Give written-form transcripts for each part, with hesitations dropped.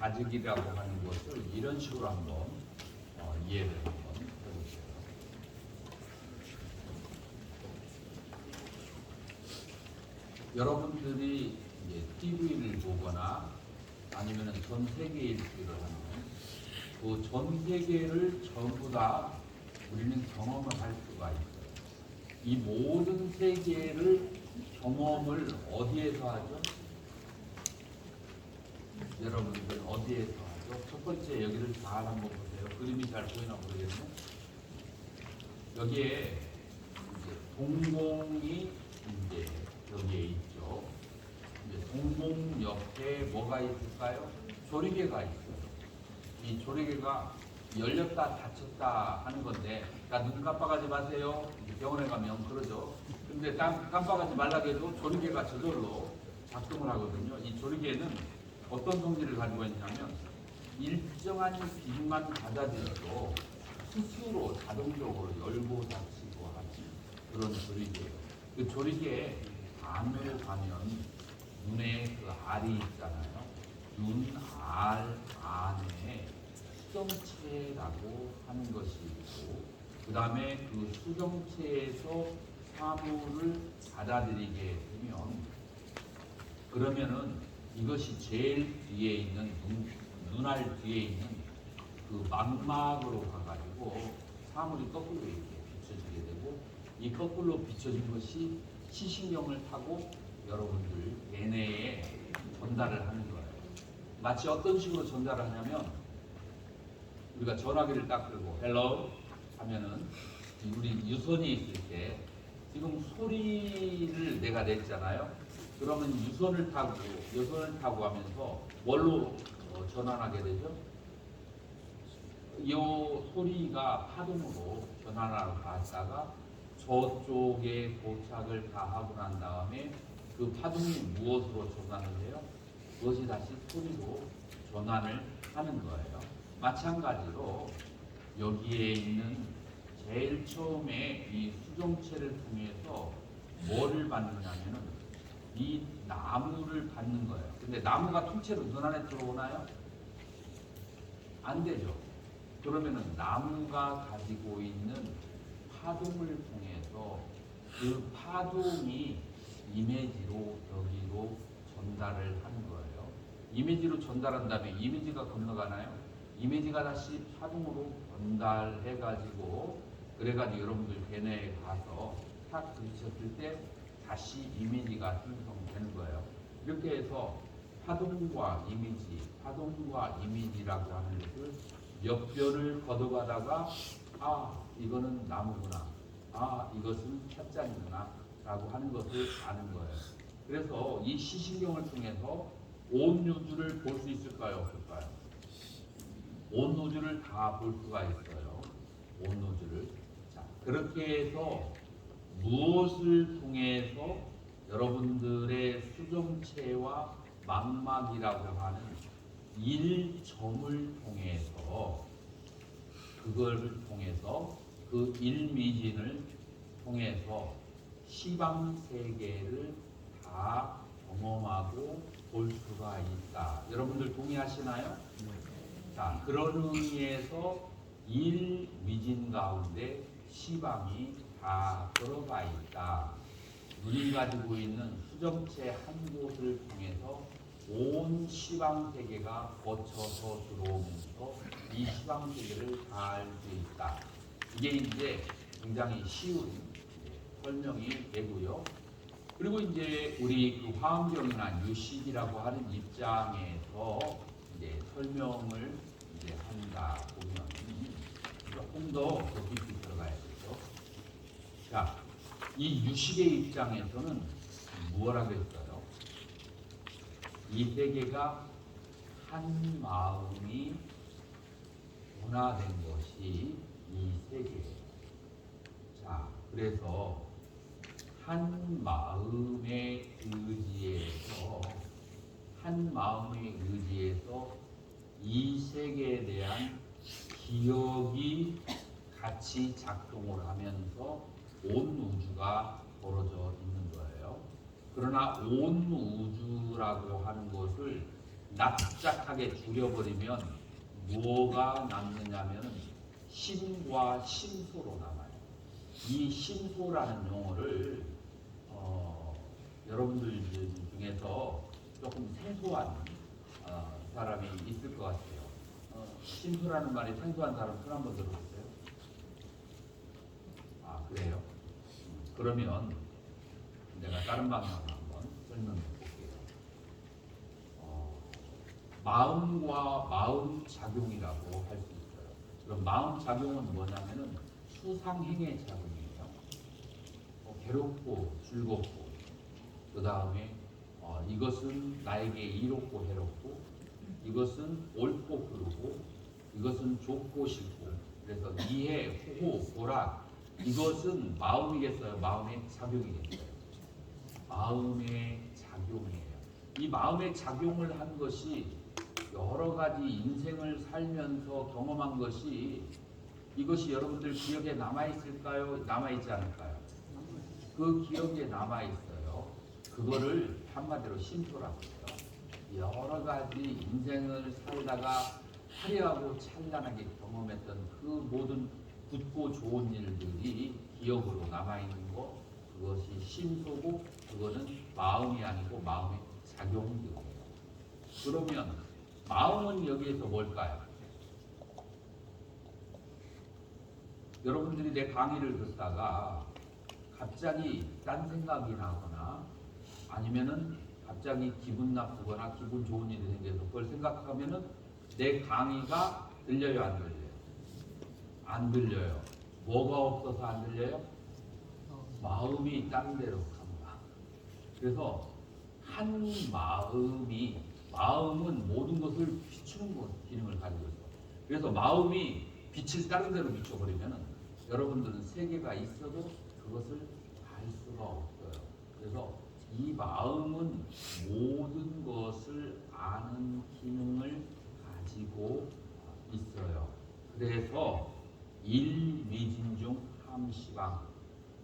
가죽이라고 하는 것을 이런 식으로 한번 이해를 한번 해보세요. 여러분들이 이제 TV를 보거나 아니면 전 세계 일주를 하면 그 전 세계를 전부 다 우리는 경험을 할 수가 있어요. 이 모든 세계를 경험을 어디에서 하죠? 여러분들 어디에서 하죠? 첫 번째 여기를 잘 한번 보세요. 그림이 잘 보이나 모르겠네. 여기에 이제 동공이 이제 여기에 있죠. 이제 동공 옆에 뭐가 있을까요? 조리개가 있어요. 이 조리개가 열렸다 닫혔다 하는 건데, 눈 깜빡하지 마세요. 병원에 가면 그러죠. 근데 깜빡하지 말라고 해도 조리개가 저절로 작동을 하거든요. 이 조리개는 어떤 성질을 가지고 있냐면 일정한 빛만 받아들여도 스스로 자동적으로 열고 닫히고 하는 그런 조리개예요. 그 조리개 안으로 가면 눈에 그 알이 있잖아요. 눈 알 안에 수정체라고 하는 것이 있고, 그 다음에 그 수정체에서 사물을 받아들이게 되면, 그러면은 이것이 제일 뒤에 있는 눈알 뒤에 있는 그 망막으로 가가지고 사물이 거꾸로 이렇게 비춰지게 되고, 이 거꾸로 비춰진 것이 시신경을 타고 여러분들 대뇌에 전달을 하는 거예요. 마치 어떤 식으로 전달을 하냐면, 우리가 전화기를 딱 들고 헬로 하면은 우리 유선이 있을 때 지금 소리를 내가 냈잖아요. 그러면 유선을 타고 하면서 뭘로 전환하게 되죠? 이 소리가 파동으로 전환하러 갔다가 저쪽에 도착을 다 하고 난 다음에 그 파동이 무엇으로 전환을 해요? 그것이 다시 소리로 전환을 하는 거예요. 마찬가지로 여기에 있는 제일 처음에 이 수정체를 통해서 뭐를 받느냐면은 이 나무를 받는 거예요. 근데 나무가 통째로 눈 안에 들어오나요? 안 되죠. 그러면은 나무가 가지고 있는 파동을 통해서 그 파동이 이미지로 여기로 전달을 하는 거예요. 이미지로 전달한 다음에 이미지가 건너가나요? 이미지가 다시 파동으로 전달해가지고, 그래가지고 여러분들 걔네에 가서 탁 부딪혔을 때 다시 이미지가 형성되는 거예요. 이렇게 해서 파동과 이미지라고 하는 것을 몇 별을 걷어가다가 이거는 나무구나, 이것은 찻잔이구나 라고 하는 것을 아는 거예요. 그래서 이 시신경을 통해서 온 우주를 볼 수 있을까요? 없을까요? 온 우주를 다 볼 수가 있어요. 온 우주를. 자, 그렇게 해서 무엇을 통해서 여러분들의 수정체와 망막이라고 하는 일점을 통해서, 그걸 통해서 그 일미진을 통해서 시방 세계를 다 경험하고 볼 수가 있다. 여러분들 동의하시나요? 자, 그런 의미에서 일미진 가운데 시방이 다 들어가 있다. 눈이 가지고 있는 수정체 한 곳을 통해서 온 시방 세계가 거쳐서 들어오면서 이 시방 세계를 다 알 수 있다. 이게 이제 굉장히 쉬운 설명이 되고요. 그리고 이제 우리 그 화엄경이나 유식이라고 하는 입장에서 이제 설명을 이제 한다 보면 조금 더 깊이 들어가야 되죠. 자, 이 유식의 입장에서는 무엇라고 했어요? 이 세계가 한 마음이 분화된 것이 이 세계예요. 자, 그래서 한 마음의 의지에서 이 세계에 대한 기억이 같이 작동을 하면서 온 우주가 벌어져 있는 거예요. 그러나 온 우주라고 하는 것을 납작하게 줄여버리면 뭐가 남느냐면 심과 심소로 남아요. 이 심소라는 용어를 여러분들 중에서 조금 생소한 사람이 있을 것 같아요. 심소라는 말이 생소한 사람 손 한번 들어보세요. 아, 그래요? 그러면 내가 다른 방향으로 한번 설명해 볼게요. 마음과 마음 작용이라고 할 수 있어요. 그럼 마음 작용은 뭐냐면은 수상행의 작용이에요. 괴롭고 즐겁고, 그 다음에 이것은 나에게 이롭고 해롭고, 이것은 옳고 그르고, 이것은 좋고 싫고, 그래서 이해, 호호, 보락, 이것은 마음이겠어요? 마음의 작용이겠어요? 마음의 작용이에요. 이 마음의 작용을 한 것이 여러 가지 인생을 살면서 경험한 것이 이것이 여러분들 기억에 남아있을까요? 남아있지 않을까요? 그 기억에 남아있어요. 그거를 한마디로 심소라고 해요. 여러 가지 인생을 살다가 화려하고 찬란하게 경험했던 그 모든 굳고 좋은 일들이 기억으로 남아있는 것, 그것이 심소고, 그거는 마음이 아니고 마음의 작용들이에요. 그러면 마음은 여기에서 뭘까요? 여러분들이 내 강의를 듣다가 갑자기 딴 생각이 나거나 아니면은 갑자기 기분 나쁘거나 기분 좋은 일이 생겨서 그걸 생각하면은 내 강의가 들려요, 안 들려요? 안 들려요. 뭐가 없어서 안 들려요? 마음이 딴 데로 갑니다. 그래서 한 마음은 모든 것을 비추는 기능을 가지고 있어요. 그래서 마음이 빛을 다른 데로 비춰버리면 여러분들은 세계가 있어도 그것을 알 수가 없어요. 그래서 이 마음은 모든 것을 아는 기능을 가지고 있어요. 그래서 일미진중 함시방,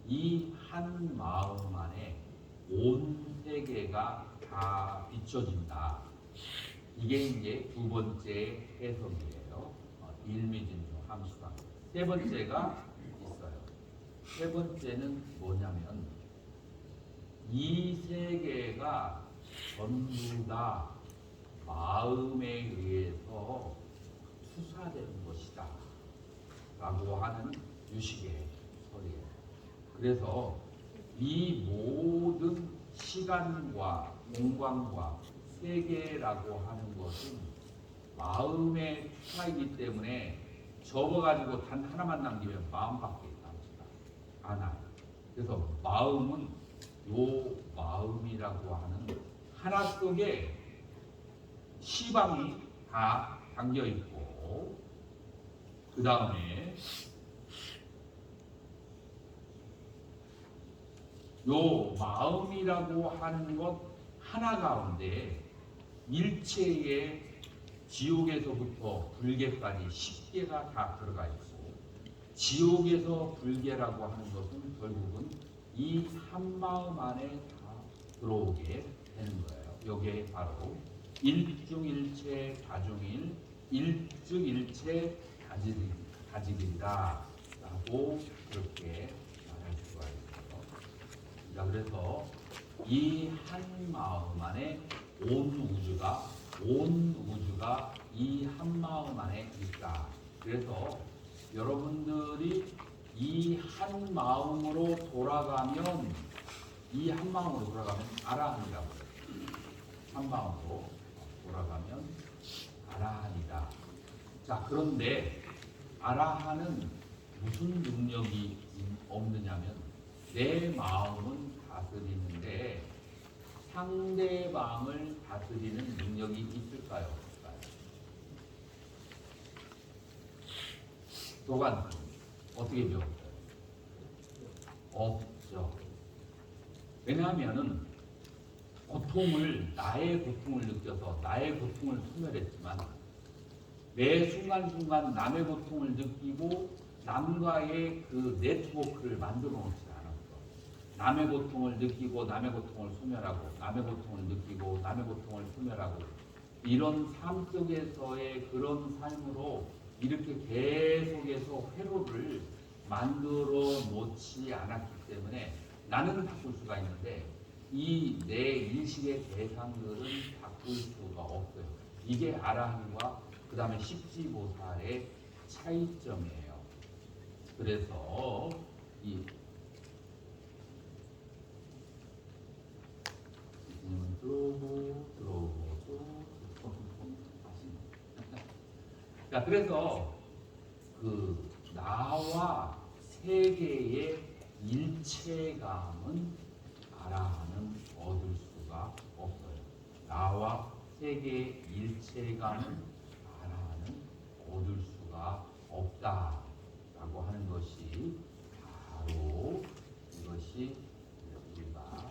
이 한 마음 안에 온 세계가 다 비춰진다. 이게 이제 두 번째 해석이에요. 일미진중 함시방. 세 번째가 있어요. 세 번째는 뭐냐면 이 세계가 전부 다 마음에 의해서 투사되는 것이다 라고 하는 유식의 설이에요. 그래서 이 모든 시간과 공간과 세계라고 하는 것은 마음의 투사이기 때문에 접어가지고 단 하나만 남기면 마음밖에 남지가 않아요. 그래서 마음은 요 마음이라고 하는 하나 속에 시방이 다 담겨 있고, 그 다음에 요 마음이라고 하는 것 하나 가운데 일체의 지옥에서부터 불계까지 10개가 다 들어가 있고, 지옥에서 불계라고 하는 것은 결국은 이 한 마음 안에 다 들어오게 되는 거예요. 이게 바로 일중일체 다중일, 일증일체 다직이다 라고 그렇게 말할 수가 있어요. 자, 그래서 이 한 마음 안에 온 우주가 이 한 마음 안에 있다. 그래서 여러분들이 이 한 마음으로 돌아가면 아라한이라고 해요. 한 마음으로 돌아가면 아라한이다. 자, 그런데 아라한은 무슨 능력이 없느냐면 내 마음은 다스리는데 상대방을 다스리는 능력이 있을까요? 없을까요? 도관 어떻게 배웠어요? 없죠. 왜냐하면은 나의 고통을 느껴서 나의 고통을 소멸했지만 매 순간순간 남의 고통을 느끼고 남과의 그 네트워크를 만들어 놓지 않았어. 남의 고통을 느끼고 남의 고통을 소멸하고, 남의 고통을 느끼고 남의 고통을 소멸하고, 이런 삶 속에서의 그런 삶으로 이렇게 계속해서 회로를 만들어 놓지 않았기 때문에 나는 바꿀 수가 있는데 이 내 인식의 대상들은 바꿀 수가 없어요. 이게 아라한과 그 다음에 십지보살의 차이점이에요. 그래서 이 들어오고 자, 그래서 그 나와 세계의 일체감은 아라한은 얻을 수가 없어요. 나와 세계의 일체감은 아라한은 얻을 수가 없다라고 하는 것이 바로 이것이 우리가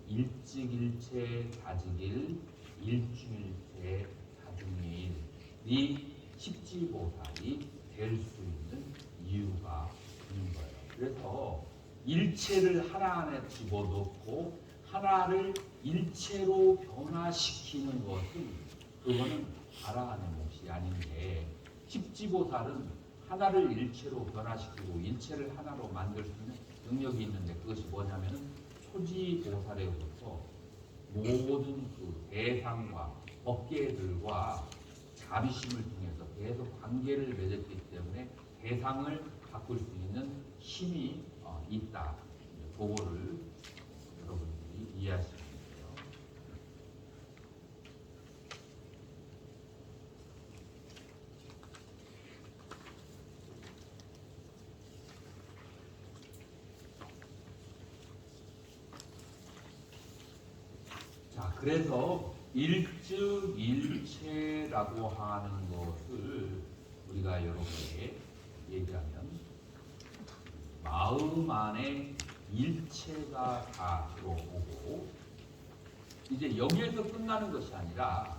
일직일체 다직일 일주일체 다중일 십지보살이 될 수 있는 이유가 있는 거예요. 그래서 일체를 하나 안에 집어넣고 하나를 일체로 변화시키는 것은 그거는 아라한의 몫이 아닌데 십지보살은 하나를 일체로 변화시키고 일체를 하나로 만들 수 있는 능력이 있는데 그것이 뭐냐면 초지보살에부터 모든 그 대상과 법계들과 자비심을 통해서 계속 관계를 맺었기 때문에 대상을 바꿀 수 있는 힘이 있다. 그거를 여러분들이 이해하시면 돼요. 자, 그래서 일즉일체라고 하는 것을 우리가 이렇게 얘기하면 마음 안에 일체가 다 들어오고 이제 여기에서 끝나는 것이 아니라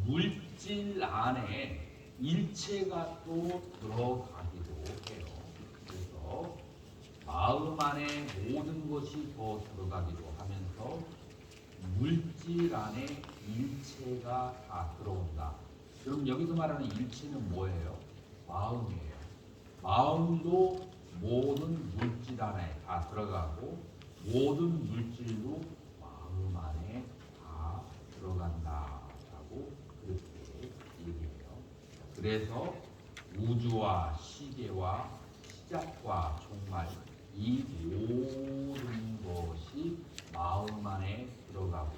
물질 안에 일체가 또 들어가기도 해요. 그래서 마음 안에 모든 것이 더 들어가기도 하면서 물질 안에 일체가 다 들어온다. 그럼 여기서 말하는 일체는 뭐예요? 마음이에요. 마음도 모든 물질 안에 다 들어가고 모든 물질도 마음 안에 다 들어간다라고 그렇게 얘기해요. 그래서 우주와 시계와 시작과 종말 이 모든 것이 마음 안에 들어가고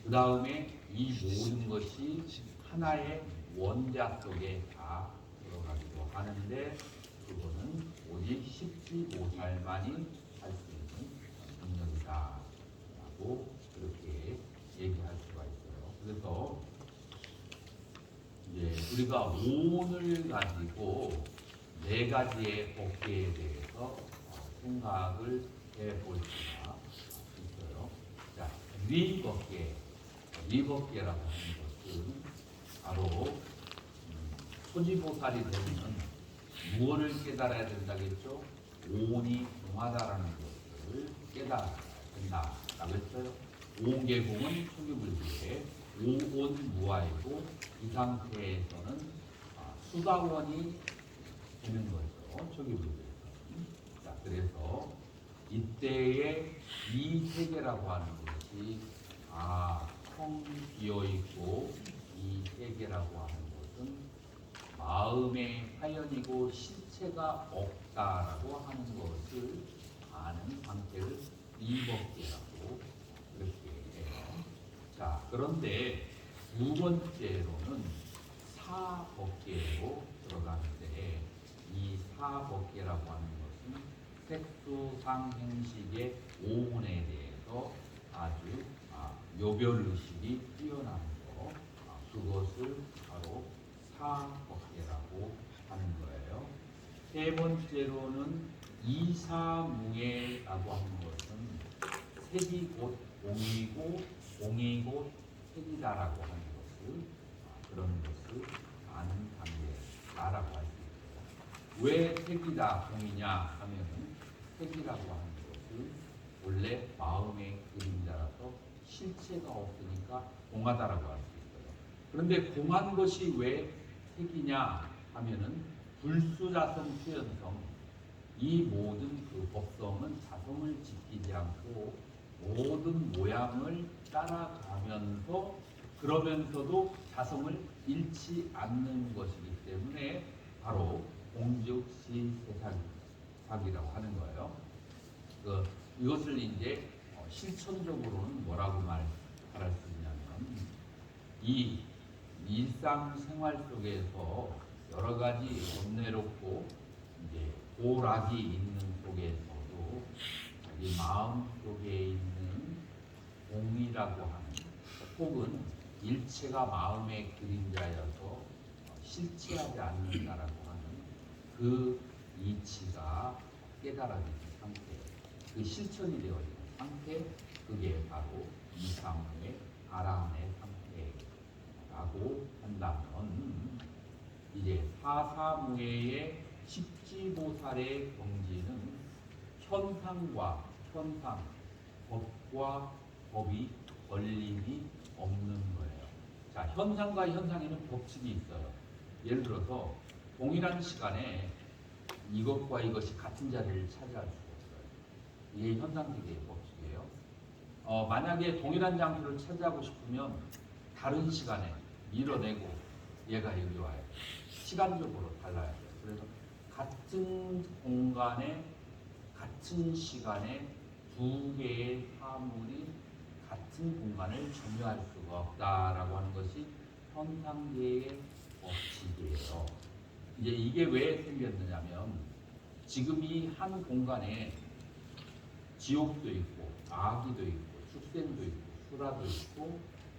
그 다음에 이 모든 것이 하나의 원자 속에 다 들어가기도 하는데 그거는 오직 십지보살만이 할 수 있는 능력이다 라고 그렇게 얘기할 수가 있어요. 그래서 이제 우리가 오늘 가지고 네 가지의 법계에 대해서 생각을 해볼 수가 있어요. 자, 위법계라고 하는 것은 바로 초지보살이 되면 무엇을 깨달아야 된다겠죠? 오온이 동하다라는 것을 깨달아야 된다라고 했어요. 오온계공은 초기불교에 오온무아이고 이 상태에서는 수다원이 되는 거죠. 초기불교에서는. 자, 그래서 이때의 이 세계라고 하는 것이 텅 비어 있고 이 세계라고 하는 것은 마음의 화연이고 실체가 없다라고 하는 것을 아는 상태를 이법계라고 그렇게 해요. 자, 그런데 두 번째로는 사법계로 들어가는데 이 사법계라고 하는 것은 색수상행식의 오문에 대해서 아주 요별의식이 뛰어난 거 그것을 바로 사법계라고 하는 거예요. 세 번째로는 이사무예라고 하는 것은 색이 곧 공이고 공이 곧 색이다라고 하는 것을 그런 것을 아는 관계다라고 할 수 있어요. 왜 색이다 공이냐 하면은 색이라고 하는 것을 원래 마음의 그림자라서 실체가 없으니까 공하다라고 할 수 있어요. 그런데 공한 것이 왜 색이냐 하면은 불수자성 수연성, 이 모든 그 법성은 자성을 지키지 않고 모든 모양을 따라가면서 그러면서도 자성을 잃지 않는 것이기 때문에 바로 공즉시세상이라고 하는 거예요. 이것을 이제 실천적으로는 뭐라고 말할 수 있냐면, 이 일상생활 속에서 여러 가지 은혜롭고 이제 고락이 있는 속에서도 자기 마음 속에 있는 공이라고 하는, 혹은 일체가 마음의 그림자여서 실체하지 않는다라고 하는 그 이치가 깨달아지는 상태, 그 실천이 되어지는 상태, 그게 바로 이상의 아람의 상태라고 한다면, 이제 사사무예의 십지보살의 경지는 현상과 현상, 법과 법이 걸림이 없는 거예요. 자, 현상과 현상에는 법칙이 있어요. 예를 들어서 동일한 시간에 이것과 이것이 같은 자리를 차지할 수가 없어요. 이게 현상세계의 법칙이에요. 만약에 동일한 장소를 차지하고 싶으면 다른 시간에 밀어내고 얘가 여기 와요. 시간적으로 달라야 돼요. 그래서 같은 공간에 같은 시간에 두 개의 사물이 같은 공간을 점유할 수가 없다라고 하는 것이 현상계의 법칙이에요. 이제 이게 왜 생겼느냐면, 지금 이 한 공간에 지옥도 있고 아기도 있고 축생도 있고 수라도 있고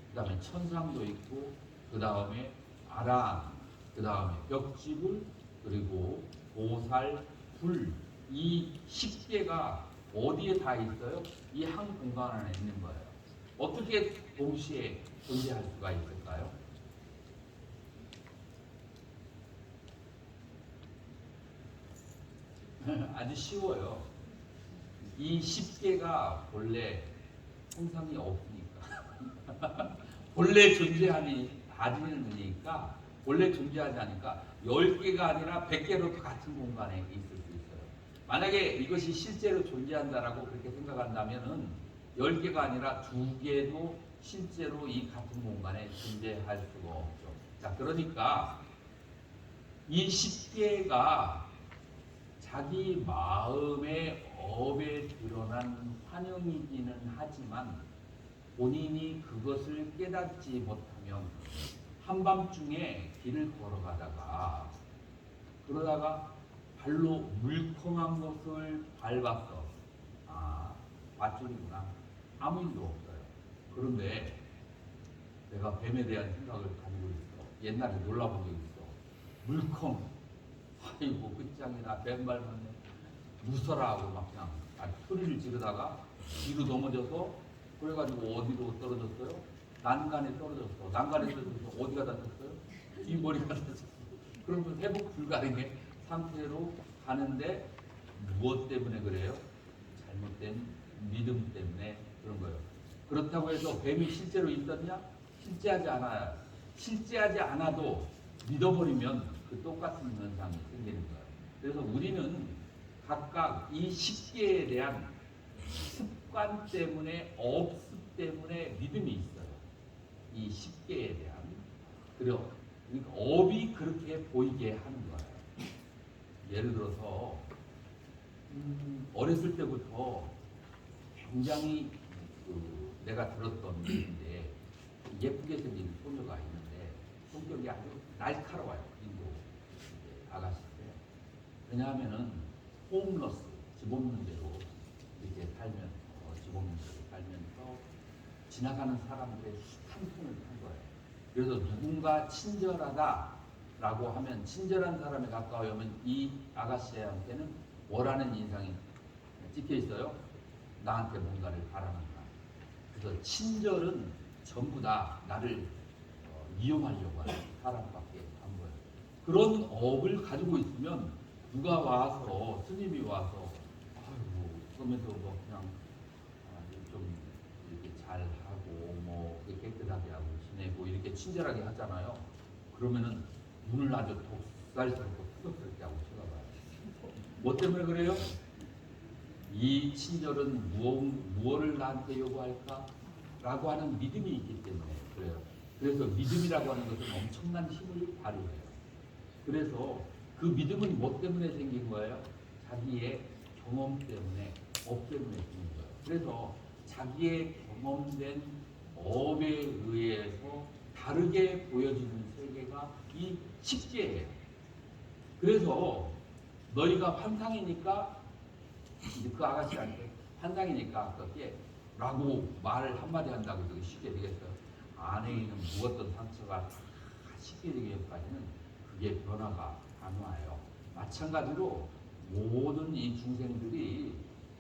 그 다음에 천상도 있고 그 다음에 아람, 그 다음에 벽지불, 그리고 보살, 불, 이 10개가 어디에 다 있어요? 이 한 공간 안에 있는 거예요. 어떻게 동시에 존재할 수가 있을까요? 아주 쉬워요. 이 10개가 본래 형상이 없으니까 본래 존재하지는 않으니까, 본래 존재하지 않으니까 10개가 아니라 100개로도 같은 공간에 있을 수 있어요. 만약에 이것이 실제로 존재한다라고 그렇게 생각한다면은 10개가 아니라 2개도 실제로 이 같은 공간에 존재할 수가 없죠. 자, 그러니까 이 10개가 자기 마음의 업에 드러난 환영이기는 하지만, 본인이 그것을 깨닫지 못하면 한밤중에 길을 걸어가다가 그러다가 발로 물컹한 것을 밟았어. 아, 밧줄이구나. 아무 일도 없어요. 그런데 내가 뱀에 대한 생각을 가지고 있어. 옛날에 놀라본 적 있어. 물컹, 아이고 끝장이나 뱀 밟았네, 무서라 하고 막 그냥 소리를 지르다가 뒤로 넘어져서, 그래가지고 어디로 떨어졌어요? 난간에 떨어졌어. 난간에 떨어져서 어디가 다쳤어요? 뒷머리가 다쳤어. 그러면 회복 불가능의 상태로 가는데, 무엇 때문에 그래요? 잘못된 믿음 때문에 그런 거예요. 그렇다고 해서 뱀이 실제로 있었냐? 실제하지 않아요. 실제하지 않아도 믿어버리면 그 똑같은 현상이 생기는 거예요. 그래서 우리는 각각 이 10개에 대한 습관 때문에, 업습 때문에 믿음이 있어요. 이 10개에 대한. 그리고 업이 그렇게 보이게 하는 거예요. 예를 들어서 어렸을 때부터 굉장히 내가 들었던 얘기인데, 예쁘게 생긴 소녀가 있는데 성격이 아주 날카로워요. 인도 아가씨인데, 왜냐하면은 홈러스, 집 없는 대로 이렇게 살면서, 집 없는 대로 살면서 지나가는 사람들의 한 손을 탄 거예요. 그래서 누군가 친절하다라고 하면, 친절한 사람에 가까우면 이 아가씨한테는 뭐라는 인상이 찍혀 있어요? 나한테 뭔가를 바라는구나. 그래서 친절은 전부 다 나를 이용하려고 하는 사람밖에 안 보여요. 그런 업을 가지고 있으면 누가 와서, 스님이 와서 아이고 그러면서 뭐 그냥 좀 이렇게 잘하고 뭐 깨끗하게 제자들하고 지내고 이렇게 친절하게 하잖아요. 그러면은 눈을 아주 독살스럽고 투덕스럽게 하고 쳐다봐요. 뭐 때문에 그래요? 이 친절은 무엇을 나한테 요구할까? 라고 하는 믿음이 있기 때문에 그래요. 그래서 믿음이라고 하는 것은 엄청난 힘을 발휘해요. 그래서 그 믿음은 뭐 때문에 생긴 거예요? 자기의 경험 때문에, 업 때문에 생긴 거예요. 그래서 자기의 경험된 업에 의해서 다르게 보여지는 세계가 이 십계예요. 그래서 너희가 환상이니까 그 아가씨한테 환상이니까 어떻게 라고 말을 한마디 한다고 해서 쉽게 되겠어요? 안에 있는 무엇든 상처가 다 쉽게 되기까지는 그게 변화가 안 와요. 마찬가지로 모든 이 중생들이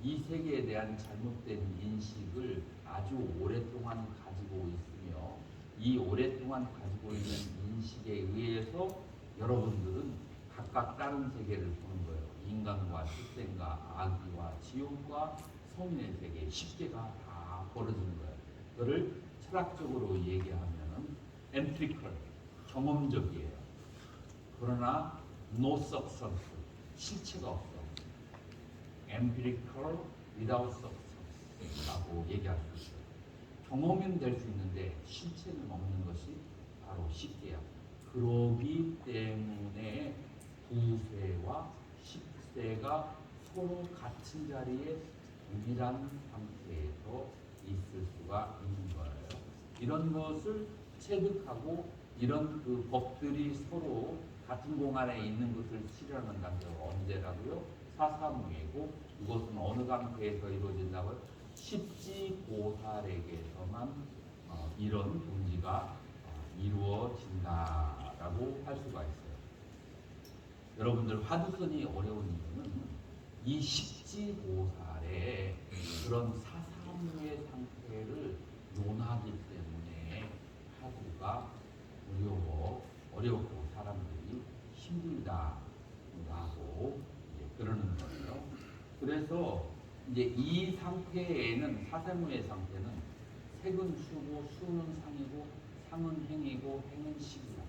이 세계에 대한 잘못된 인식을 아주 오랫동안 가지고 있으며 이 오랫동안 가지고 있는 인식에 의해서 여러분들은 각각 다른 세계를 보는 거예요. 인간과 출생과 아기와 지옥과 성인의 세계, 십계가 다 벌어지는 거예요. 그거를 철학적으로 얘기하면은 엠피리컬, 경험적이에요. 그러나 no substance, 실체가 없어. empirical without substance라고 얘기할 수 있어요. 경험은 될 수 있는데 실체는 없는 것이 바로 십계야. 그러기 때문에 구세와 십세가 서로 같은 자리에 동일한 상태에서 있을 수가 있는 거예요. 이런 것을 체득하고 이런 그 법들이 서로 같은 공간에 있는 것을 실현한다는 게 언제라고요? 사사무예고 이것은 어느 관계에서 이루어진다고요? 십지보살에게서만 이런 동지가 이루어진다라고 할 수가 있어요. 여러분들 화두선이 어려운 이유는 이 십지보살의 그런 사사무예 상태를 논하기 때문에 화두가 어렵고 사람들이 힘들다라고 그러는 거예요. 그래서 이제 이 상태에는 사사무예 상태는 색은 수고 수는 상이고 상은 행이고 행은 식이다.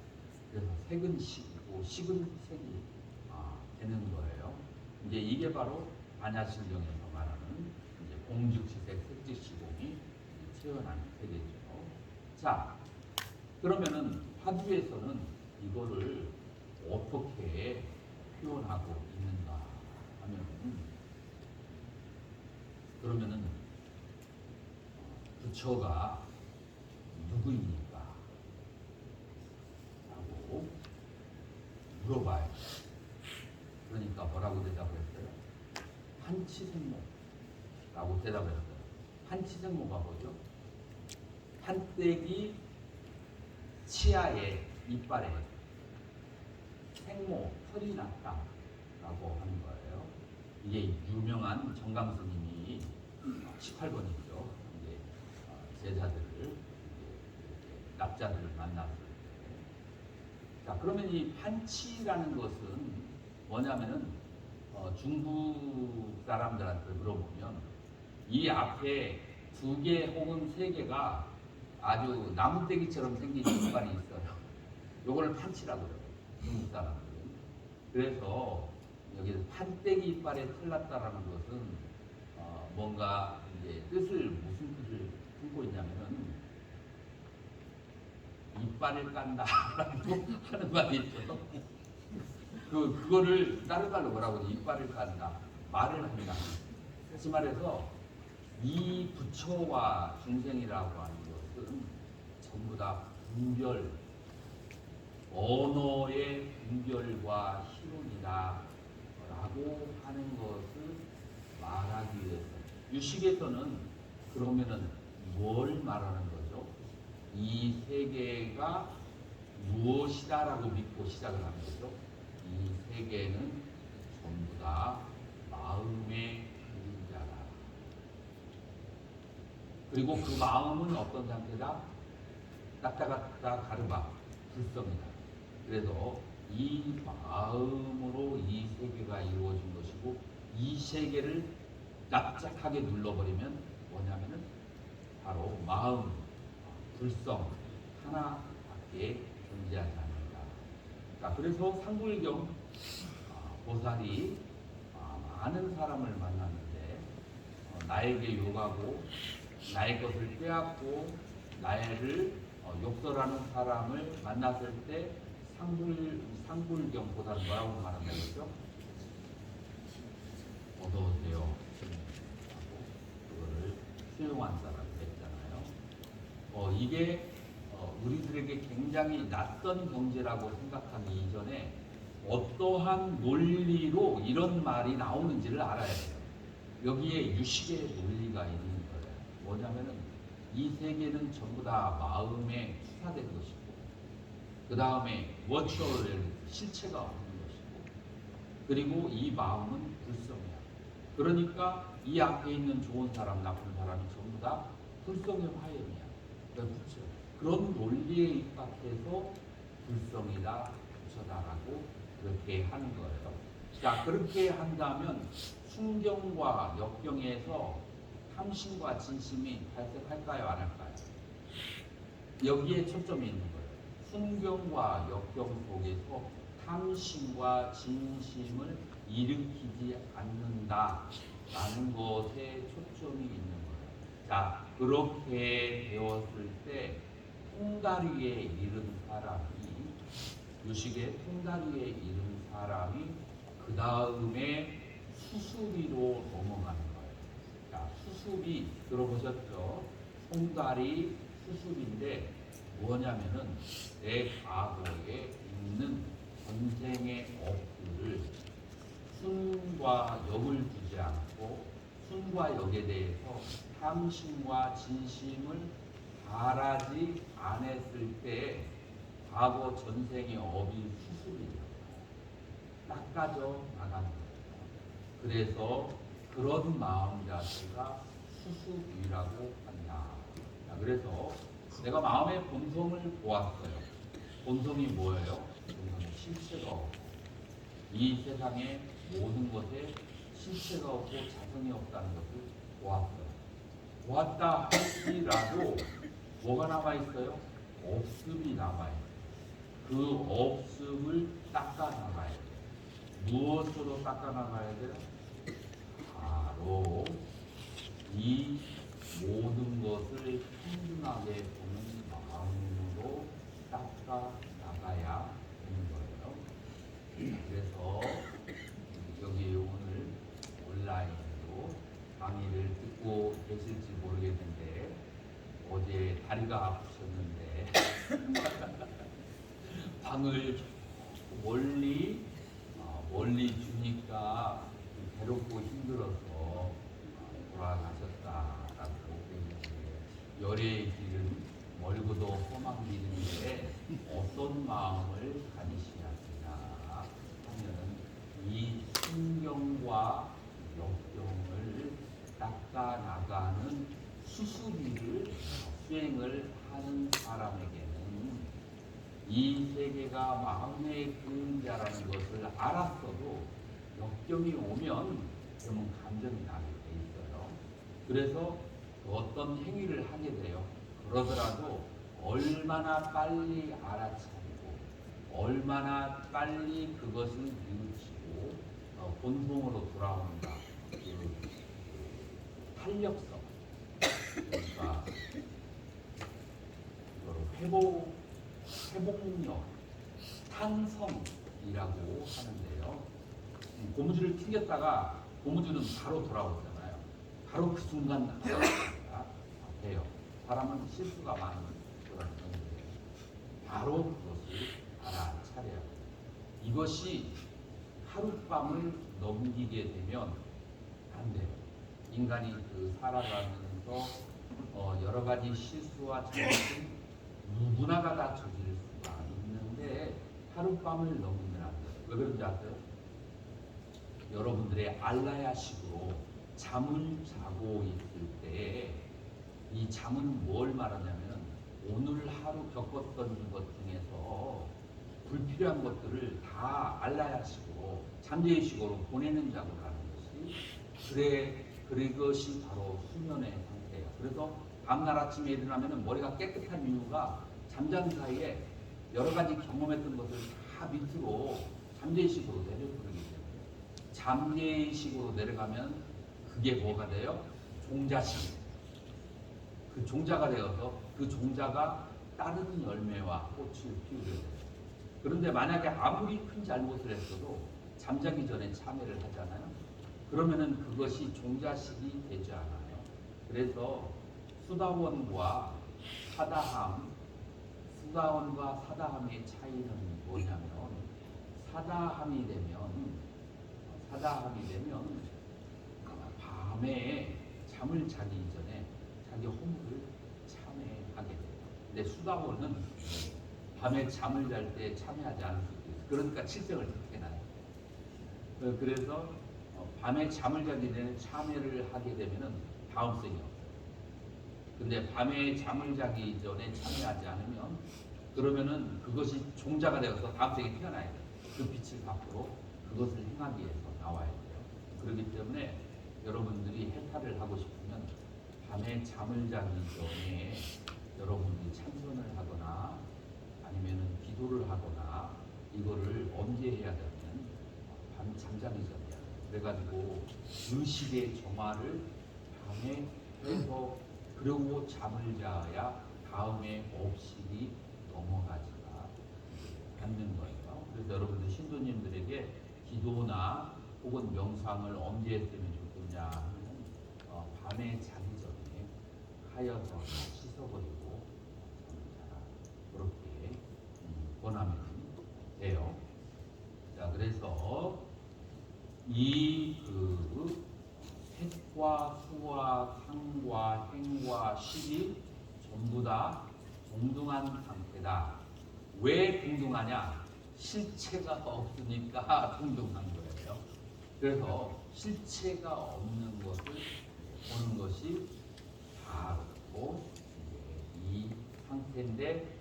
그래서 색은 식이고 식은 색이 되는 거예요. 이제 이게 바로 반야신경에서 말하는 이제 공즉시색 색즉시공이 태어난 세계죠. 자, 그러면은 화두에서는 이거를 어떻게 표현하고 있는가 하면은 그러면은 부처가 누구입니까? 라고 물어봐요. 그러니까 뭐라고 대답을 했어요? 판치생모라고 대답을 했어요. 판치생모가 뭐죠? 판때기 치아에 이빨에 생모 털이 났다라고 하는 거예요. 이게 유명한 정강스님이 18번이죠. 이제 제자들을 납자들을 만났을 때. 자, 그러면 이 판치라는 것은 뭐냐면은 중국 사람들한테 물어보면 이 앞에 2개 혹은 3개가 아주 나무떼기처럼 생긴 이빨이 있어요. 요거를 판치라고 그래요. 중국 사람들은. 그래서 여기 판때기 이빨에 털났다라는 것은 뭔가 이제 무슨 뜻을 품고 있냐면은 이빨을 깐다라고 하는 말이 있죠. 그거를 다른 말로 뭐라고 하지? 이빨을 깐다, 말을 한다. 다시 말해서 이 부처와 중생이라고 하는 것은 전부 다 분별, 언어의 분별과 희론이다라고 하는 것을 말하기 위해서 유식에서는 그러면은 뭘 말하는 거죠? 이 세계가 무엇이다라고 믿고 시작을 하는 거죠. 이 세계는 전부 다 마음의 그림자다. 그리고 그 마음은 어떤 상태다? 딱딱하다 가르마, 불성이다. 그래서 이 마음으로 이 세계가 이루어진 것이고 이 세계를 납작하게 눌러버리면 뭐냐면은 바로 마음, 불성 하나밖에 존재하지 않는다. 자, 그래서 상불경 보살이 많은 사람을 만났는데 나에게 욕하고 나의 것을 빼앗고 나를 욕설하는 사람을 만났을 때 상불경 보살은 뭐라고 말한다고 했죠? 어서오세요 하고 그거를 수용한 사람이 됐잖아요. 이게 우리들에게 굉장히 낯선 경제라고 생각하기 이전에 어떠한 논리로 이런 말이 나오는지를 알아야 돼요. 여기에 유식의 논리가 있는 거예요. 뭐냐면은 이 세계는 전부 다 마음에 투사된 것이고, 그 다음에 워추얼 실체가 없는 것이고, 그리고 이 마음은 불성이야. 그러니까 이 앞에 있는 좋은 사람, 나쁜 사람이 전부 다 불성의 화염이야. 그렇죠. 그런 논리에 입각해서 불성이다, 부처다라고 그렇게 하는 거예요. 자, 그렇게 한다면 순경과 역경에서 탐심과 진심이 발생할까요, 안 할까요? 여기에 초점이 있는 거예요. 순경과 역경 속에서 탐심과 진심을 일으키지 않는다라는 것에 초점이 있는 거예요. 자, 그렇게 되었을 때 통다리에 이른 사람이, 유식의 통다리에 이른 사람이 그 다음에 수수비로 넘어가는 거예요. 자, 수수비 들어보셨죠? 통다리 수수비인데 뭐냐면은 내 과거에 있는 전생의 업들을 순과 역을 두지 않고 순과 역에 대해서 탐심과 진심을 바라지 않았을 때 과거 전생의 업이 수습이에요. 닦아져 나가는 거예요. 그래서 그런 마음 자체가 수습이라고 한다. 자, 그래서 내가 마음의 본성을 보았어요. 본성이 뭐예요? 본성은 실체가 없고 이 세상의 모든 것에 실체가 없고 자성이 없다는 것을 보았어요. 보았다 할지라도 뭐가 남아있어요? 없음이 남아있어요. 그 없음을 닦아나가야 돼요. 무엇으로 닦아나가야 돼요? 바로 이 모든 것을 평등하게 보는 마음으로 닦아나가야 되는 거예요. 그래서 여기 오늘 온라인으로 강의를 듣고 계실지 모르겠는데 어제 다리가 아프셨는데 방을 멀리 주니까 괴롭고 힘들어서 돌아가셨다라고 얘기했는데 열의 길은 멀고도 험한 길인데 어떤 마음을 가지셔야 되나 하면은 이 신경과 역경을 닦아 나가는 수수비를 수행을 하는 사람에게는 이 세계가 마음의 그림자라는 것을 알았어도 역경이 오면 그러면 감정이 나게 돼 있어요. 그래서 어떤 행위를 하게 돼요. 그러더라도 얼마나 빨리 알아차리고 얼마나 빨리 그것을 뉘우치고 본성으로 돌아온다. 그 탄력성, 그러니까 회복력, 탄성이라고 하는데요. 고무줄을 튕겼다가 고무줄은 바로 돌아오잖아요. 바로 그 순간 돼요. 사람은 실수가 많이 일어나는데 바로 그것을 알아차려야 돼요. 이것이 하룻밤을 넘기게 되면 안 돼요. 인간이 살아가면서 여러 가지 실수와 잘못은 누구나가 다 저지를 수가 있는데 하룻밤을 넘기면 안 돼요. 왜 그런지 아세요? 여러분들의 알라야식으로 잠을 자고 있을 때 이 잠은 뭘 말하냐면 오늘 하루 겪었던 것 중에서 불필요한 것들을 다 알라야식으로 잠재의식으로 보내는 작업을 하는 것이 그것이 바로 수면의 상태예요. 그래서 다음날 아침에 일어나면 머리가 깨끗한 이유가 잠자는 사이에 여러 가지 경험했던 것을 다 밑으로 잠재의식으로 내려버리기 때문에 잠재의식으로 내려가면 그게 뭐가 돼요? 종자식. 그 종자가 되어서 그 종자가 다른 열매와 꽃을 피우게 돼요. 그런데 만약에 아무리 큰 잘못을 했어도 잠자기 전에 참회를 하잖아요. 그러면은 그것이 종자식이 되지 않아요. 그래서 수다원과 사다함의 차이는 뭐냐면 사다함이 되면 밤에 잠을 자기 전에 자기 허물을 참회하게 돼요. 근데 수다원은 밤에 잠을 잘 때 참회하지 않을 수도 있어요. 그러니까 칠생을 택해놔요. 그래서 밤에 잠을 자기 전에 참회를 하게 되면은 다음 생이 없어요. 근데 밤에 잠을 자기 전에 참회하지 않으면 그러면은 그것이 종자가 되어서 다음 생에 태어나야 돼요. 그 빛을 받고 그것을 행하기 위해서 나와야 돼요. 그렇기 때문에 여러분들이 해탈을 하고 싶으면 밤에 잠을 자기 전에 여러분들이 참선을 하거나 아니면은 기도를 하거나 이거를 언제 해야 되냐면 밤 잠자기 전이야. 그래가지고 의식의 정화를 밤에 해서 그러고 잠을 자야 다음에 업식이 넘어가지가 않는 거예요. 그래서 여러분들 신도님들에게 기도나 혹은 명상을 언제 했으면 좋겠냐 하면 밤에 자기 전에 하여서 씻어버리고 잠을 자라 그렇게 권하면 돼요. 자, 그래서 이 색과 수와 상과 행과 식이 전부 다 동등한 상태다. 왜 동등하냐? 실체가 없으니까 동등한 거예요. 그래서 실체가 없는 것을 보는 것이 바로 이 상태인데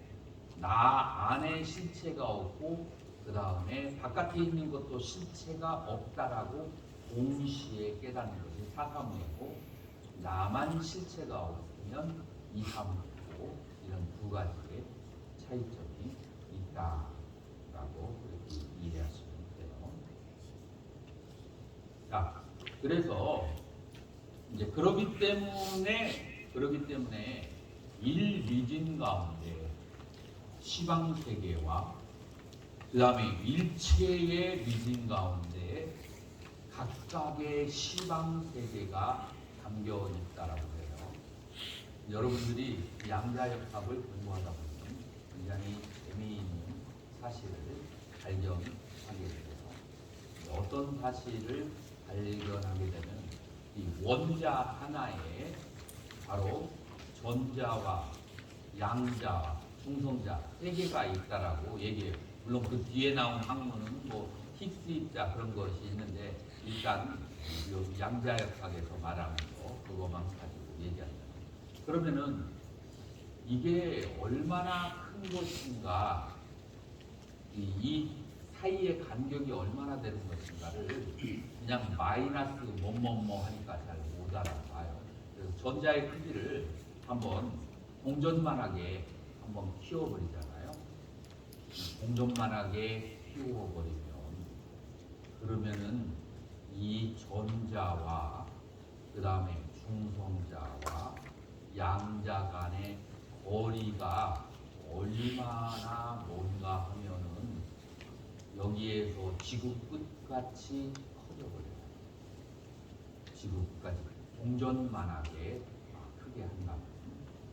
나 안에 실체가 없고 그 다음에 바깥에 있는 것도 실체가 없다라고 동시에 깨닫는 것이 사사무예고 나만 실체가 없으면 이사무고 이런 두 가지의 차이점이 있다라고 그렇게 이해하시면 돼요. 자, 그래서 이제 그러기 때문에 일미진 가운데 시방 세계와 그 다음에 일체의 미진 가운데 각각의 시방 세계가 담겨 있다라고 해요. 여러분들이 양자역학을 공부하다 보면 굉장히 재미있는 사실을 발견하게 돼요. 어떤 사실을 발견하게 되면 이 원자 하나에 바로 전자와 양자와 중성자 세 개가 있다라고 얘기해요. 물론 그 뒤에 나온 학문은 뭐 힉스 입자 그런 것이 있는데 일단 양자역학에서 말하는 거 그것만 가지고 얘기한다. 그러면은 이게 얼마나 큰 것인가 이 사이의 간격이 얼마나 되는 것인가를 그냥 마이너스 뭐뭐뭐 하니까 잘 못 알아봐요. 그래서 전자의 크기를 한번 동전만하게 한번 키워버리잖아요. 동전만하게 키워버리면 그러면은 이 전자와 그 다음에 중성자와 양자 간의 거리가 얼마나 뭔가 하면은 여기에서 지구 끝같이 커져버려요. 지구 끝까지 동전만하게 크게 한다.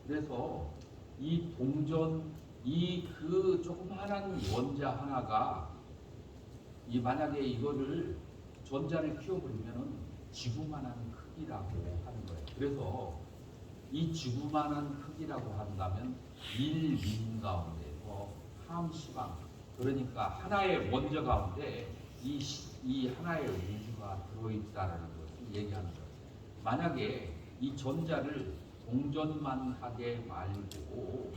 그래서 이 동전 이 그 조그마한 원자 하나가 만약에 이거를 전자를 키워버리면은 지구만한 크기라고 하는 거예요. 그래서 이 지구만한 크기라고 한다면 일민 가운데서 함시방 그러니까 하나의 원자 가운데 이 하나의 우주가 들어있다라는 것을 얘기하는 거예요. 만약에 이 전자를 동전만 하게 말고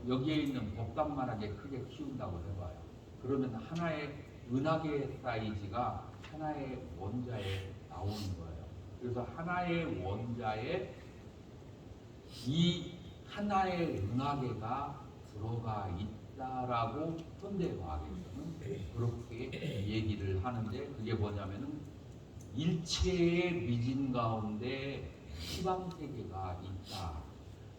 여기에 있는 복답만하게 크게 키운다고 해봐요. 그러면 하나의 은하계 사이즈가 하나의 원자에 나오는 거예요. 그래서 하나의 원자에 이 하나의 은하계가 들어가 있다라고 현대과학에서는 그렇게 얘기를 하는데, 그게 뭐냐면은 일체의 미진 가운데 시방세계가 있다.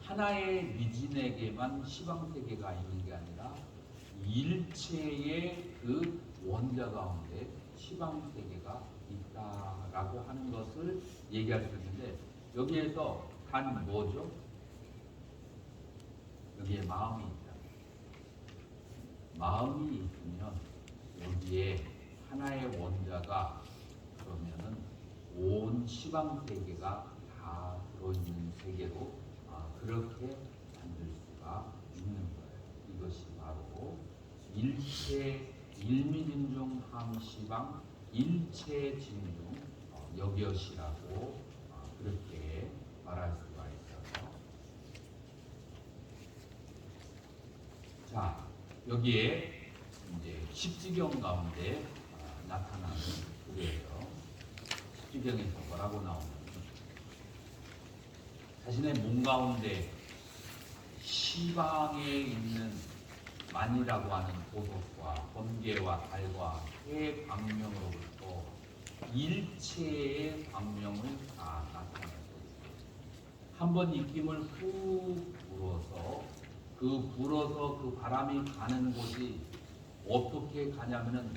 하나의 미진에게만 시방세계가 있는 게 아니라 일체의 그 원자 가운데 시방세계가 있다라고 하는 것을 얘기할 수 있는데, 여기에서 단 뭐죠? 여기에 마음이 있다. 마음이 있으면 여기에 하나의 원자가, 그러면은 온 시방세계가 다 들어있는 세계로 그렇게 만들 수가 있는 거예요. 이것이 바로 일체 일미진중 함시방 일체 진중 여기엇이라고 그렇게 말할 수가 있어요. 자, 여기에 이제 십지경 가운데 나타나는 글이에요. 십지경에서 뭐라고 나오냐면, 자신의 몸 가운데 시방에 있는 만이라고 하는 보석과 번개와 달과 해 광명으로부터 일체의 광명을 다 나타내고 있어요. 한번 입김을 후 불어서 그 바람이 가는 곳이 어떻게 가냐면은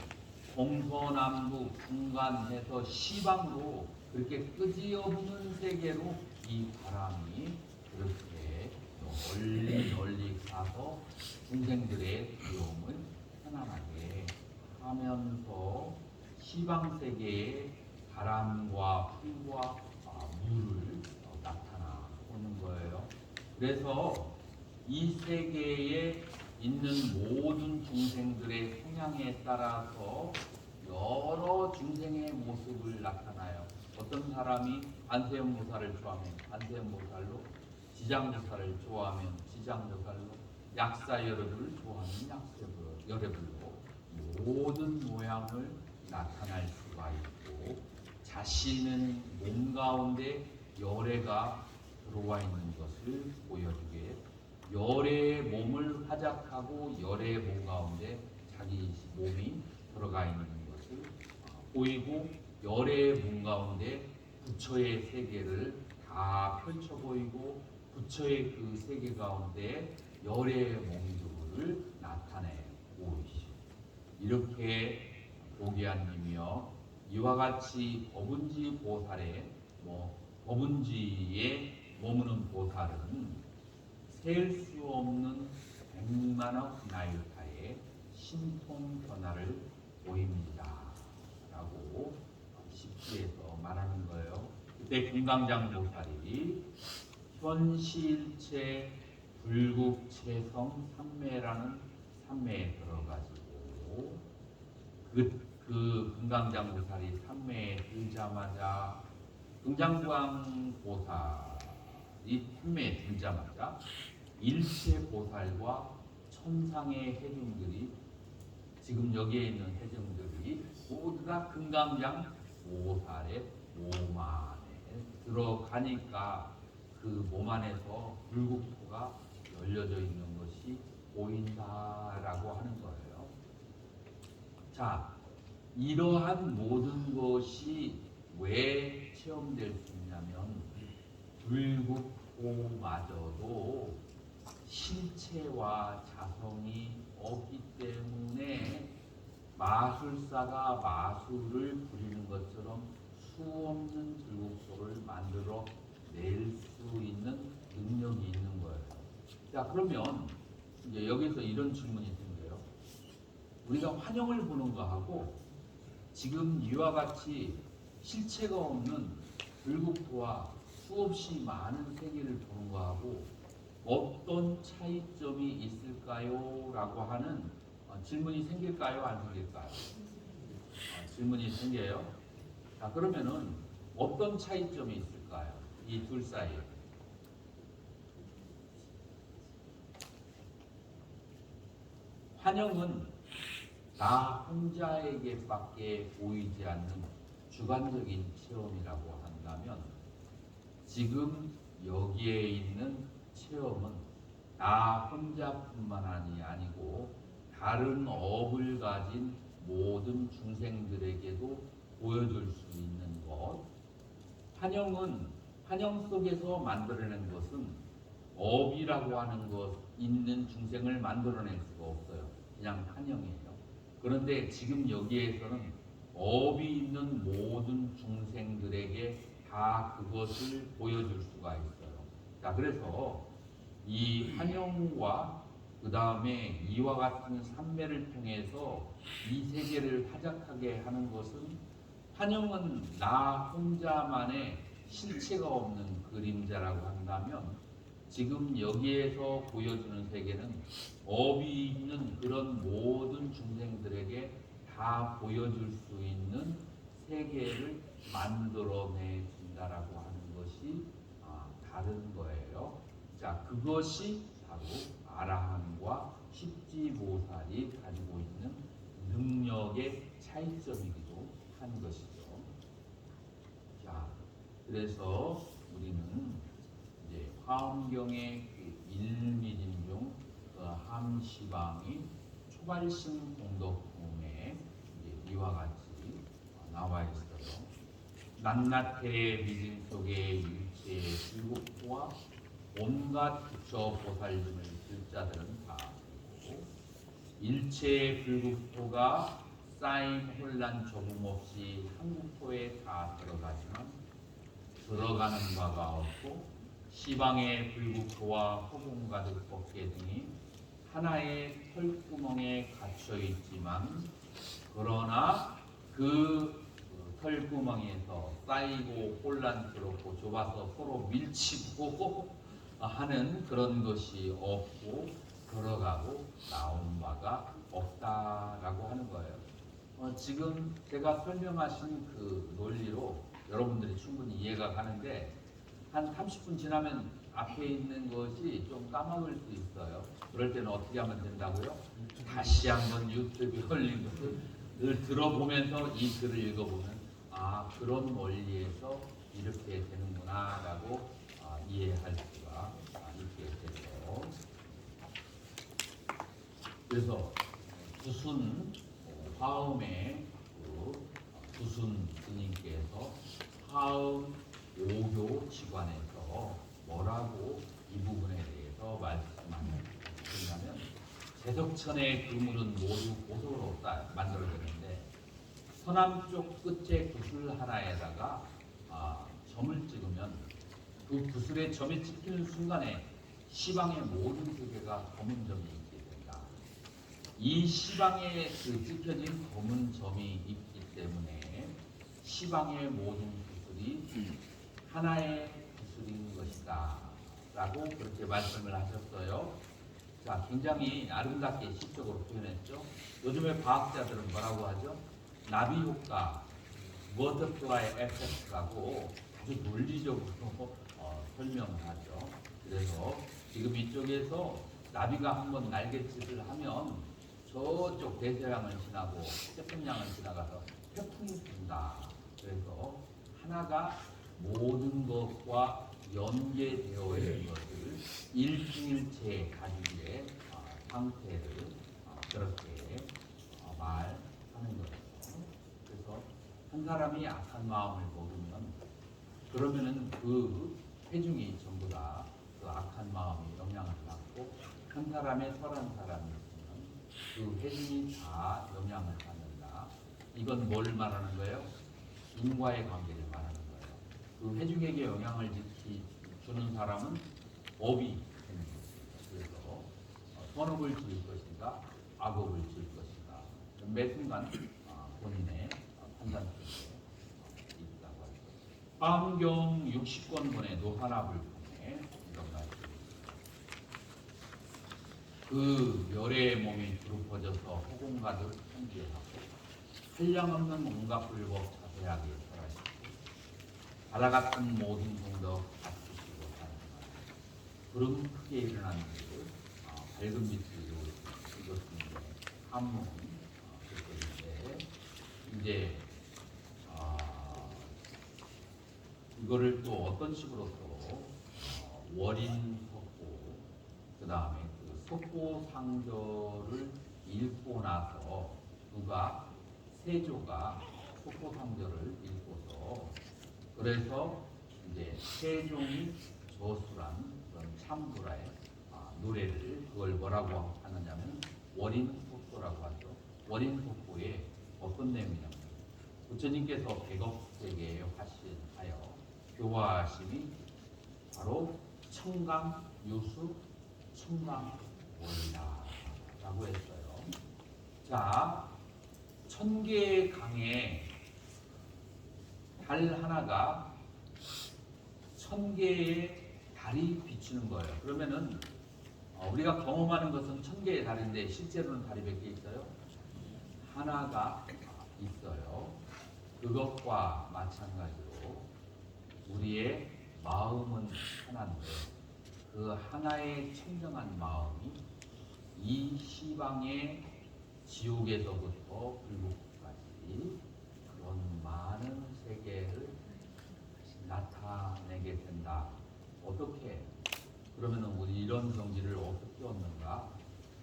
동서남북 중간해서 시방으로 그렇게 끄지없는 세계로 이 바람이 그렇게 널리 가서 중생들의 두려움을 편안하게 하면서 시방세계의 바람과 풀과 물을 나타나오는 거예요. 그래서 이 세계에 있는 모든 중생들의 성향에 따라서 여러 중생의 모습을 나타나요. 어떤 사람이 관세음보살을 좋아하면 관세음보살로, 지장보살을 좋아하면 지장보살로, 약사여러분을 좋아하면 약사여러분로 모든 모양을 나타날 수가 있고, 자신은 몸 가운데 열애가 들어와 있는 것을 보여주게, 열애의 몸을 화작하고 열애의 몸 가운데 자기 몸이 들어가 있는 것을 보이고, 열애의 몸 가운데 부처의 세계를 다 펼쳐 보이고, 부처의 그 세계 가운데 열애의 몸들을 나타내 보이시오. 이렇게 보기하님이여, 이와 같이 법은지 보살의 법은지에 머무는 보살은 셀 수 없는 백만억 나일타의 신통 변화를 보입니다 라고 십지에서 말하는 거예요. 그때 금강장 보살이 현실체 불국체성 삼매라는 삼매에 들어가지고 그 금강장 보살이 삼매에 들자마자, 금강장 보살이 삼매에 들자마자 일체 보살과 천상의 해중들이, 지금 여기에 있는 해중들이 모두 다 금강장 보살의 몸 안에 들어가니까 그 몸 안에서 불국토가 열려져 있는 것이 보인다라고 하는 거예요. 자, 이러한 모든 것이 왜 체험될 수 있냐면, 불국토마저도 실체와 자성이 없기 때문에 마술사가 마술을 부리는 것처럼 수없는 불국토를 만들어 낼 수 있는 능력이 있는 거예요. 자, 그러면 이제 여기서 이런 질문이 생겨요. 우리가 환영을 보는 거하고 지금 이와 같이 실체가 없는 불국토와 수없이 많은 세계를 보는 거하고 어떤 차이점이 있을까요? 라고 하는 질문이 생길까요? 안 생길까요? 질문이 생겨요. 자, 그러면은 어떤 차이점이 있을까요? 이 둘 사이에. 환영은 나 혼자에게밖에 보이지 않는 주관적인 체험이라고 한다면, 지금 여기에 있는 체험은 나 혼자뿐만 아니고 다른 업을 가진 모든 중생들에게도 보여줄 수 있는 것. 환영 속에서 만들어낸 것은 업이라고 하는 것 있는 중생을 만들어낼 수가 없어요. 그냥 환영이에요. 그런데 지금 여기에서는 업이 있는 모든 중생들에게 다 그것을 보여줄 수가 있어요. 자, 그래서 이 환영과 그 다음에 이와 같은 삼매를 통해서 이 세계를 화작하게 하는 것은, 환영은 나 혼자만의 실체가 없는 그림자라고 한다면, 지금 여기에서 보여주는 세계는 업이 있는 그런 모든 중생들에게 다 보여줄 수 있는 세계를 만들어내 준다라고 하는 것이 다른 거예요. 자, 그것이 바로 아라한과 십지보살이 가지고 있는 능력의 차이점이기도 한 것이죠. 자, 그래서 우리는 이제 화엄경의 그 일미진 중 함시방이 초발심 공덕품에 이와 같이 나와 있어요. 낱낱해 미진 속의 일체의 불국토와 온갖 부처 보살님을 들자들은 다 알고, 일체의 불국토가 쌓인 혼란 조금 없이 한국토에 다 들어가지만 들어가는 바가 없고, 시방의 불국토와 허공 가득 법계 등이 하나의 털구멍에 갇혀 있지만, 그러나 그 털구멍에서 쌓이고 혼란스럽고 좁아서 서로 밀치고 하는 그런 것이 없고, 들어가고 나온 바가 없다라고 하는 거예요. 지금 제가 설명하신 그 논리로 여러분들이 충분히 이해가 가는데, 한 30분 지나면 앞에 있는 것이 좀 까먹을 수 있어요. 그럴 때는 어떻게 하면 된다고요? 다시 한번 유튜브에 올린 것을 늘 들어보면서 이 글을 읽어보면, 그런 원리에서 이렇게 되는구나 라고 이해할 수가 있게 되죠. 그래서 구순 화엄의 구순 스님께서 화엄 5교 지관에서 뭐라고 이 부분에 대해서 말씀하냐면, 제석천의 그물은 모두 보석으로 만들어졌는데, 서남쪽 끝에 구슬 하나에다가 점을 찍으면 그 구슬에 점이 찍히는 순간에 시방의 모든 세계가 검은 점이 있게 된다. 이 시방에 그 찍혀진 검은 점이 있기 때문에 시방의 모든 구슬이 하나의 구슬인 것이다 라고 그렇게 말씀을 하셨어요. 자, 굉장히 아름답게 시적으로 표현했죠. 요즘에 과학자들은 뭐라고 하죠? 나비 효과, 버터플라이 에펙트라고 아주 논리적으로 설명하죠. 그래서 지금 이쪽에서 나비가 한번 날갯짓을 하면 저쪽 대서양을 지나고 태평양을 지나가서 태풍이 분다. 그래서 하나가 모든 것과 연계되어 있는 것을 일주일째 가지기의 상태를 그렇게 말하는 거예요. 그래서 한 사람이 악한 마음을 먹으면, 그러면은 그 회중이 전부 다 그 악한 마음이 영향을 받고, 한 사람의 선한 사람이 있으면 그 회중이 다 영향을 받는다. 이건 뭘 말하는 거예요? 인과의 관계를 말하는 거예요. 그 회중에게 영향을 주는 사람은 업이 되는 것입니다. 그래서 선업을 지을 것인가 악업을 지을 것인가, 매 순간 본인의 판단 속에 있다고 하죠. 화엄경 60권분의 노하나불 통해 이런 말씀. 그 멸의 몸이 두루 퍼져서 허공 가득 청지하고 한량없는 온갖 불법 자세하게 설하시고 바다 같은 모든 공덕 갖추시고 사는가. 구름 크게 일어나는 그 밝은 빛을 이것은 한문 글꼴인데, 이제 이거를 또 어떤 식으로 또 월인석고, 그 다음에 그 석고상절을 읽고 나서 누가 세조가 석고상절을 읽고서 그래서 이제 세종이 저술한 그런 참부라의 노래를 그걸 뭐라고 하느냐면 월인석고라고 하죠. 월인석고에 어떤 내용이냐면 부처님께서 백업세계에 화신하여 교화하심이 바로 청강유수 청강월이다라고 했어요. 자, 1000개의 강에 달 하나가 1000개의 달이 비추는 거예요. 그러면은 우리가 경험하는 것은 1000개의 달인데 실제로는 달이 몇 개 있어요? 하나가 있어요. 그것과 마찬가지로 우리의 마음은 하나인데 그 하나의 청정한 마음이 이 시방의 지옥에서부터 불국까지 그런 많은 세계를 나타내게 된다. 어떻게? 그러면 우리 이런 경지를 어떻게 얻는가?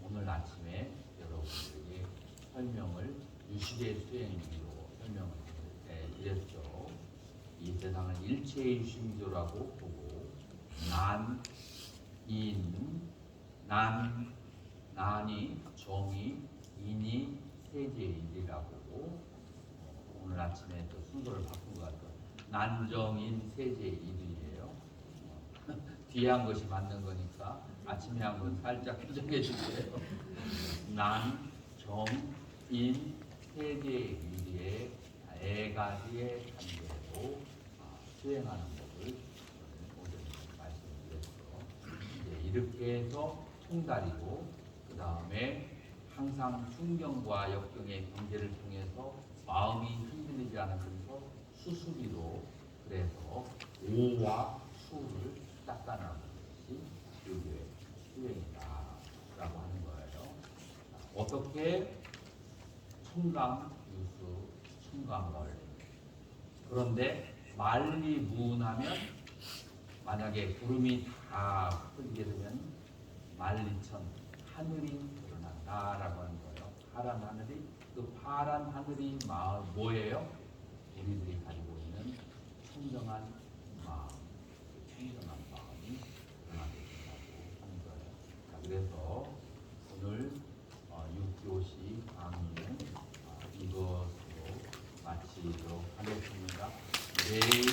오늘 아침에 여러분들에게 설명을 유식의 수행기로 설명을 드렸죠. 이 세상을 일체의 심조라고 보고 난이 정의, 인이 세제일이라고 오늘 아침에 또 순서를 바꾼 것 같아요. 난정인 세제일이에요. 뒤에 한 것이 맞는 거니까 아침에 한 건 살짝 수정해 주세요. 난, 정, 인, 세제일의 네 가지의 단계로 수행하는 것을 오늘 말씀드렸죠. 이제 이렇게 해서 통달이고 그 다음에 항상 순경과 역경의 경계를 통해서 마음이 흔들리지 않으면서 수수비로 그래서 오와 수를 닦아나가는 것이 교교의 수행이다라고 하는 거예요. 어떻게 청강, 유수, 청강월. 그런데 말리 무운하면 만약에 구름이 다 흩어지게 되면 만리천 하늘이 드러난다라고 하는 거예요. 파란 하늘이 그 파란 하늘이 뭐예요? 우리들이 가지고 있는 청정한 마음, 청정한 마음이 드러나게 된다고 하는 거예요. 자, 그래서 오늘 6교시 강의는 이것으로 마치도록 하겠습니다. 내일